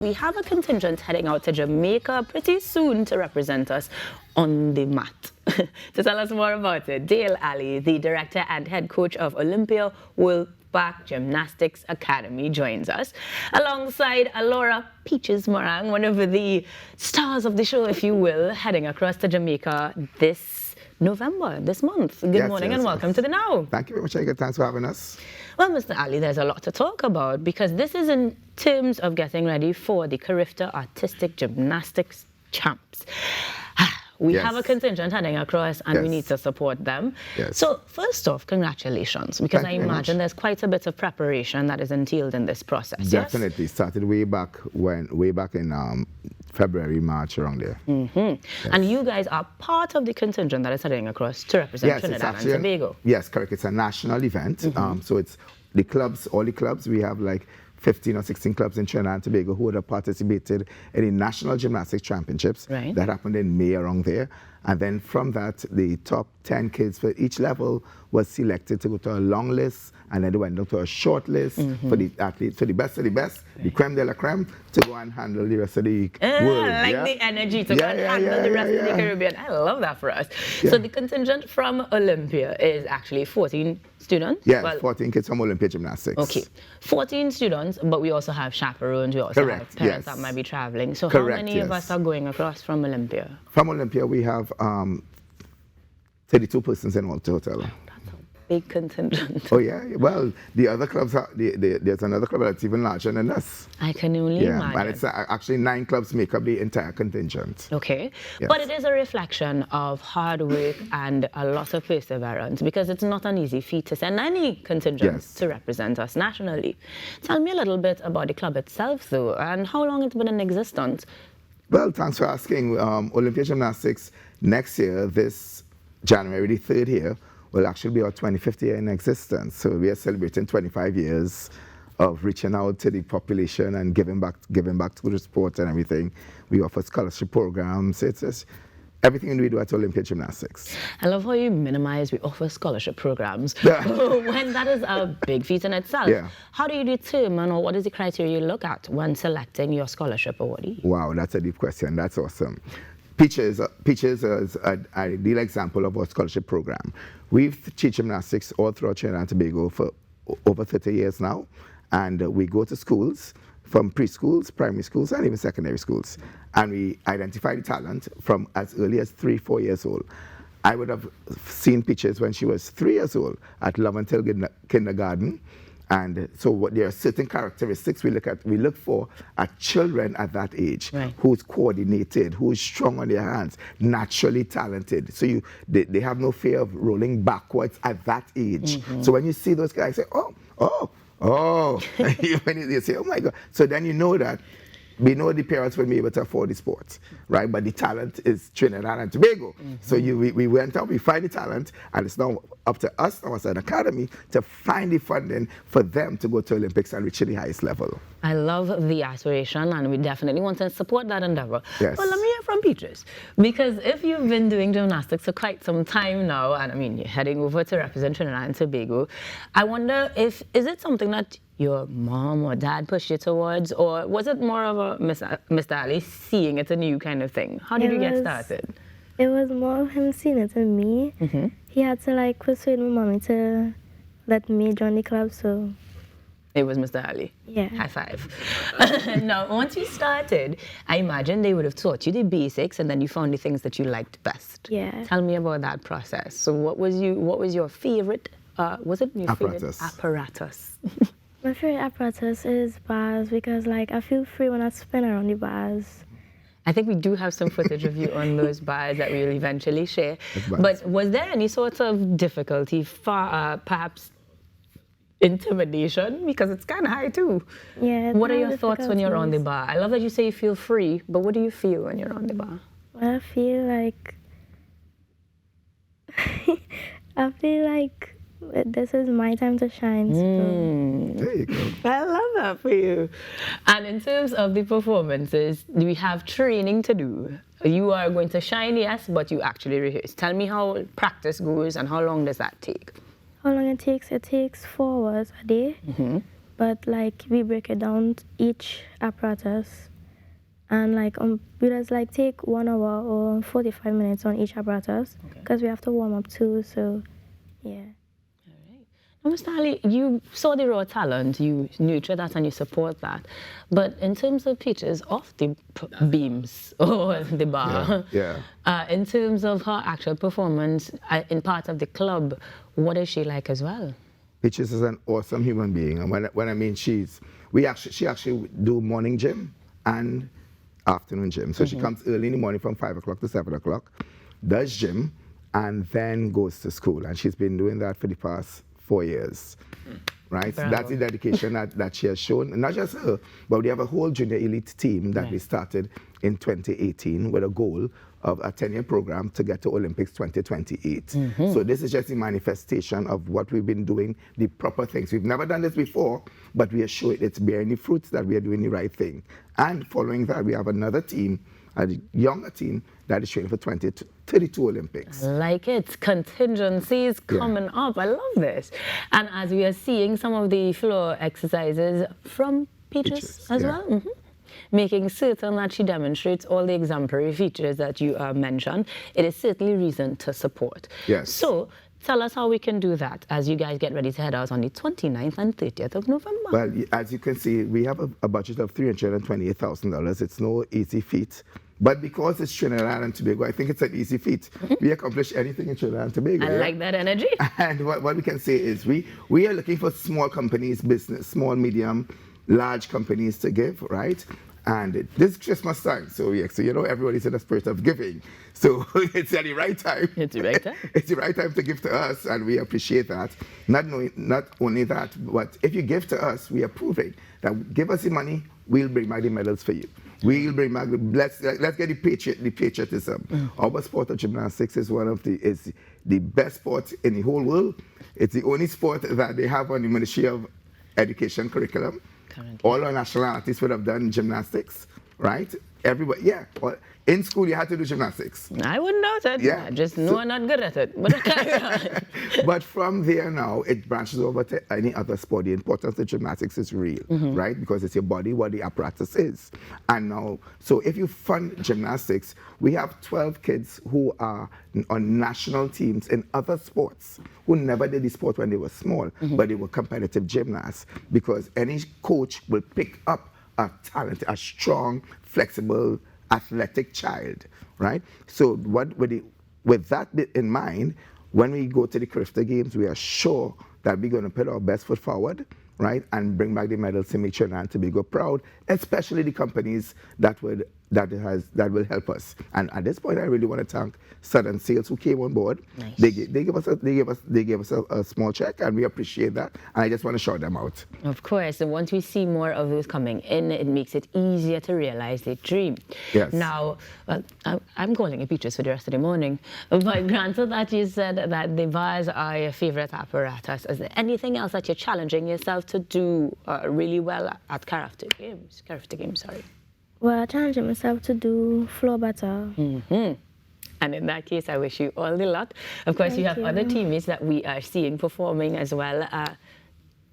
We have a contingent heading out to Jamaica pretty soon to represent us on the mat. To tell us more about it, Dale Ali, the director and head coach of Olympia Wolfpack Gymnastics Academy, joins us alongside Alora Peaches Morang, one of the stars of the show, if you will, heading across to Jamaica this November, this month. Good morning and welcome to the Now. Thank you very much, Edgar. Thanks for having us. Well, Mr. Ali, there's a lot to talk about because this is in terms of getting ready for the CARIFTA Artistic Gymnastics Champs. We have a contingent heading across and we need to support them. So first off, congratulations, because I imagine there's quite a bit of preparation that is entailed in this process. Definitely. Started way back in February, March, around there. And you guys are part of the contingent that is heading across to represent Trinidad and Tobago. Yes, correct. It's a national event. So it's the clubs, all the clubs. We have like 15 or 16 clubs in Trinidad and Tobago who would have participated in the National Gymnastics Championships that happened in May around there. And then from that, the top 10 kids for each level was selected to go to a long list, and then they went down to a short list for the athletes, for the best of the best, the creme de la creme, to go and handle the rest of the world. Like the energy to go and handle the rest of the Caribbean. I love that for us. So the contingent from Olympia is actually 14 students? Yeah, well, 14 kids from Olympia Gymnastics. Okay, 14 students, but we also have chaperones, we also have parents that might be traveling. So how many of us are going across from Olympia? From Olympia, we have 32 persons in all total. Big contingent. Oh yeah, well, the other clubs are, there's another club that's even larger than us. I can only imagine. And it's actually 9 clubs make up the entire contingent. Okay, but it is a reflection of hard work and a lot of perseverance, because it's not an easy feat to send any contingent to represent us nationally. Tell me a little bit about the club itself though, and how long it's been in existence. Well, thanks for asking. Olympia Gymnastics next year, this January the 3rd here, will actually be our 25th year in existence. So we are celebrating 25 years of reaching out to the population and giving back to the sport and everything. We offer scholarship programs. It's just everything we do at Olympia Gymnastics. I love how you minimize, we offer scholarship programs, when that is a big feat in itself. How do you determine, or what is the criteria you look at when selecting your scholarship awardee? Wow, that's a deep question. That's awesome. Peaches is an ideal example of our scholarship program. We've taught gymnastics all throughout Trinidad and Tobago for over 30 years now, and we go to schools, from preschools, primary schools, and even secondary schools, and we identify the talent from as early as 3-4 years old. I would have seen Peaches when she was 3 years old at Love Until Kindergarten. And so there are certain characteristics we look for at children at that age, who's coordinated, who's strong on their hands, naturally talented. So they have no fear of rolling backwards at that age. So when you see those guys, say, when you say, oh my God. So then you know that we know the parents will be able to afford the sports, right? But the talent is Trinidad and Tobago. So we went out, we find the talent, and it's now up to us now as an academy to find the funding for them to go to Olympics and reach the highest level. I love the aspiration, and we definitely want to support that endeavor. Well, let me hear from Peaches, because if you've been doing gymnastics for quite some time now, and I mean, you're heading over to represent Trinidad and Tobago, I wonder is it something that your mom or dad pushed you towards, or was it more of a Mr. Ali seeing it in you kind of thing? How did you get started? It was more of him seeing it in me. He had to like persuade my mommy to let me join the club, so. It was Mr. Ali. Yeah. High five. Now, once you started, I imagine they would have taught you the basics, and then you found the things that you liked best. Yeah. Tell me about that process. So what was your favorite, was it your favorite apparatus? My favorite apparatus is bars, because like I feel free when I spin around the bars. I think we do have some footage of you on those bars that we'll eventually share. But was there any sort of difficulty, perhaps intimidation? Because it's kind of high too. Yeah. What are your thoughts when you're on the bar? I love that you say you feel free, but what do you feel when you're on the bar? Well, I feel like this is my time to shine. So. There you go. I love that for you. And in terms of the performances, we have training to do. You are going to shine, yes, but you actually rehearse. Tell me how practice goes and how long does that take? How long it takes? It takes 4 hours a day. But like we break it down each apparatus And like we just like take 1 hour or 45 minutes on each apparatus because we have to warm up too. So yeah. Now, Mr. Ali, you saw the raw talent, you nurture that and you support that. But in terms of Peaches off the beams or the bar, in terms of her actual performance in part of the club, what is she like as well? Peaches is an awesome human being. And when I mean she actually do morning gym and afternoon gym. So she comes early in the morning from 5 o'clock to 7 o'clock, does gym, and then goes to school. And she's been doing that for the past 4 years, right? So that's the dedication that she has shown. And not just her, but we have a whole junior elite team that we started in 2018 with a goal of a 10-year program to get to Olympics 2028. So this is just the manifestation of what we've been doing, the proper things. We've never done this before, but we are showing it's bearing the fruits that we are doing the right thing. And following that, we have another team, a younger team, that is training for 2032 Olympics. I like it. Contingencies coming up. I love this. And as we are seeing some of the floor exercises from Peaches as well, making certain that she demonstrates all the exemplary features that you mentioned, it is certainly reason to support. Yes. So tell us how we can do that as you guys get ready to head out on the 29th and 30th of November. Well, as you can see, we have a budget of $328,000. It's no easy feat. But because it's Trinidad and Tobago, I think it's an easy feat. We accomplish anything in Trinidad and Tobago. I like that energy. And what we can say is we are looking for small companies, business, small, medium, large companies to give, right? And this is Christmas time, so you know everybody's in the spirit of giving. So it's at the right time. It's the right time. It's the right time to give to us, and we appreciate that. Not only that, but if you give to us, we are proving that give us the money, we'll bring back the medals for you. We'll bring back. Let's get the patriotism. Our sport of gymnastics is the best sport in the whole world. It's the only sport that they have on the Ministry of Education curriculum. Currently. All our nationalities would have done gymnastics, right? Everybody, well, in school you had to do gymnastics. I wouldn't know that. Yeah. I just know I'm not good at it. But carry on. But from there now, it branches over to any other sport. The importance of gymnastics is real, right? Because it's your body, what the apparatus is. And now, so if you fund gymnastics, we have 12 kids who are on national teams in other sports who never did the sport when they were small, but they were competitive gymnasts. Because any coach will pick up a talent, a strong, flexible, athletic child, right? So with that in mind, when we go to the CARIFTA Games, we are sure that we're going to put our best foot forward, right, and bring back the medals to make Trinidad and Tobago proud, especially the companies that will help us. And at this point, I really want to thank Southern Sales who came on board. Nice. They gave us a small check, and we appreciate that. And I just want to shout them out. Of course, and once we see more of those coming in, it makes it easier to realize the dream. Yes. Now, I'm calling it Peaches for the rest of the morning, but granted that you said that the bars are your favorite apparatus, is there anything else that you're challenging yourself to do really well at CARIFTA Games, sorry? Well, I challenge myself to do floor better. And in that case, I wish you all the luck. Of course, you have other teammates that we are seeing performing as well,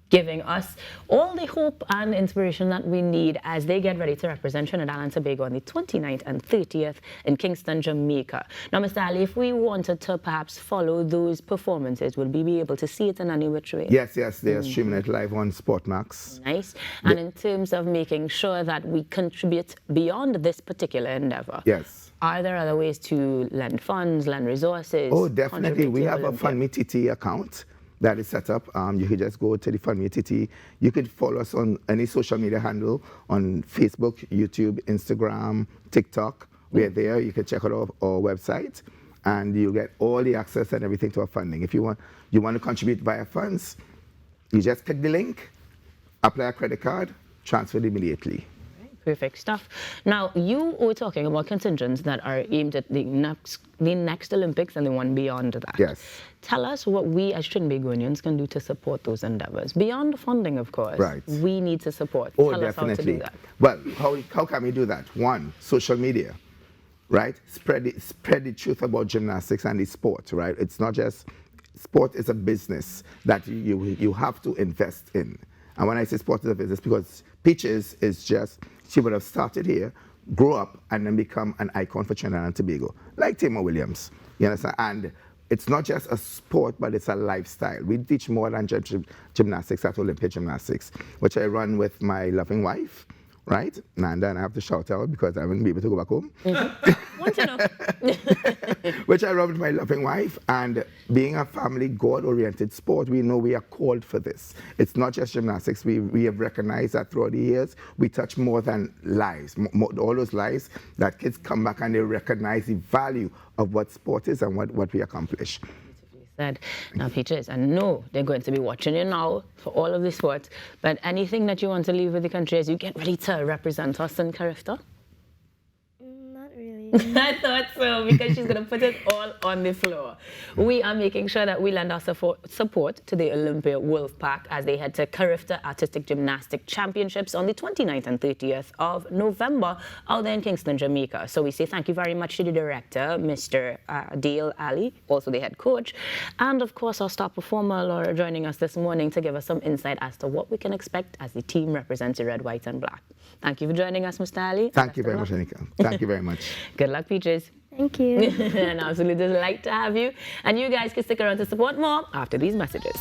giving us all the hope and inspiration that we need as they get ready to represent Trinidad and Tobago on the 29th and 30th in Kingston, Jamaica. Now, Mr. Ali, if we wanted to perhaps follow those performances, will we be able to see it in any which way? Yes, they are streaming it live on Sportmax. Nice. And in terms of making sure that we contribute beyond this particular endeavor, yes. Are there other ways to lend funds, lend resources? Oh, definitely. We have a FundMeTT account that is set up. You can just go to the FundMeTT. You could follow us on any social media handle on Facebook, YouTube, Instagram, TikTok. We're there. You can check out our website, and you'll get all the access and everything to our funding. If you want to contribute via funds, you just click the link, apply a credit card, transfer it immediately. Perfect stuff. Now, you were talking about contingents that are aimed at the next Olympics and the one beyond that. Yes. Tell us what we as Trinbagonians can do to support those endeavors. Beyond funding, of course. Right. We need to support. Oh, Tell definitely. us how to do that. Well, how can we do that? One, social media, right? Spread the truth about gymnastics and the sport, right? It's not just, sport is a business that you have to invest in. And when I say sport is a business, because Peaches is just, she would have started here, grow up and then become an icon for Trinidad and Tobago, like Tamar Williams. You understand? And it's not just a sport, but it's a lifestyle. We teach more than gymnastics at Olympia Gymnastics, which I run with my loving wife, right? Nanda, and I have to shout out because I wouldn't be able to go back home. Want to know. Which I run with my loving wife, and being a family, God-oriented sport, we know we are called for this. It's not just gymnastics. We have recognized that throughout the years, we touch more than lives, all those lives that kids come back and they recognize the value of what sport is and what we accomplish. Said. Now, Peaches, I know they're going to be watching you now for all of the sports, but anything that you want to leave with the country as you get ready to represent us in CARIFTA? Not really. I thought so, because she's going to put it all on the floor. We are making sure that we lend our support to the Olympia Wolfpack as they head to CARIFTA Artistic Gymnastic Championships on the 29th and 30th of November out there in Kingston, Jamaica. So we say thank you very much to the director, Mr. Dale Ali, also the head coach, and of course our star performer, Laura, joining us this morning to give us some insight as to what we can expect as the team represents the red, white and black. Thank you for joining us, Mr. Ali. Thank you very much, Anika. Thank you very much. Good luck, Peaches. Thank you. An absolute delight to have you. And you guys can stick around to support more after these messages.